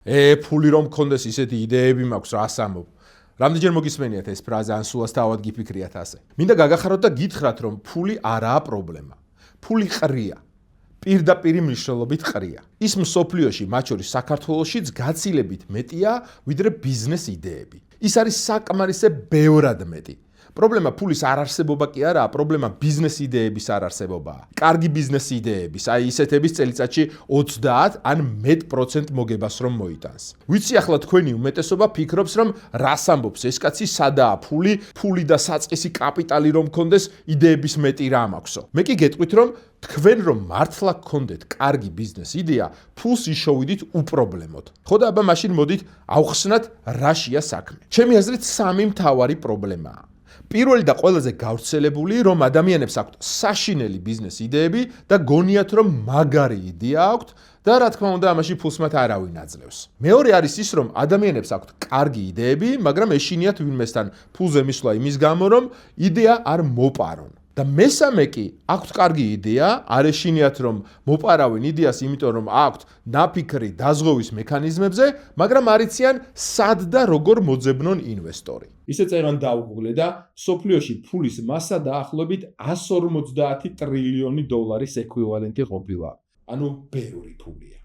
ფული რომ მქონდეს ისეთი იდეები მაქვს რა ასამობ. რამდენჯერ მოგისმენიათ ეს ფრაზა ან სულას თავად გიფიქრიათ ასე. მინდა გაგახაროთ და გითხრათ რომ ფული არაა პრობლემა. ფული ყრია. პირდაპირი მნიშვნელობით ყრია. ის მსოფლიოში, მათ შორის საქართველოშიც გაცილებით მეტია, ვიდრე ბიზნეს იდეები. ის არის საკმარისად ბევრად მეტი. პრობლემა ფულის არ არსებობა კი არაა, პრობლემა ბიზნეს იდეების არ არსებობაა. კარგი ბიზნეს იდეების, აი ისეთების წელიწადში 30 ან მეტ პროცენტ მოგებას რომ მოიტანს. ვიცი ახლა თქვენი უმეტესობა ფიქრობს რომ რას ამბობს ეს კაცი, სადაა ფული და საწყისი კაპიტალი რომ მქონდეს, იდეების მეტი რა მაქვსო. მე კი გეტყვით რომ თქვენ რომ მართლა გქონდეთ კარგი ბიზნეს იდეა, ფულს იშოვიდით უპრობლემოდ. ხო და აბა მაშინ მოდით ავხსნათ რაშია საქმე. ჩემი აზრით სამი მთავარი პრობლემაა. პირველი და ყველაზე გავრცელებული, რომ ადამიანებს აქვთ საშინელი ბიზნეს იდეები და გონიათ რომ მაგარი იდეა აქვთ და რა თქმა უნდა ამაში ფულს მათ არავინ აძლევს. მეორე არის ის, რომ ადამიანებს აქვთ კარგი იდეები, მაგრამ ეშინიათ ვინმესთან ფულზე მისვლა იმის გამო, რომ იდეა არ მოპარონ. და მესამე კი, აქვთ კარგი იდეა, არ ეშინიათ რომ მოპარავენ იდეას, იმიტომ რომ აქვთ ნაფიქრი დაზღვევის მექანიზმებზე, მაგრამ არ იციან სად და როგორ მოძებნონ ინვესტორი. ისე წერან დაუგუგლე და სოფლიოში ფულის მასა დაახლოებით 150 ტრილიონი დოლარის ეკვივალენტი ყოფილა. ანუ ბევრი ფულია.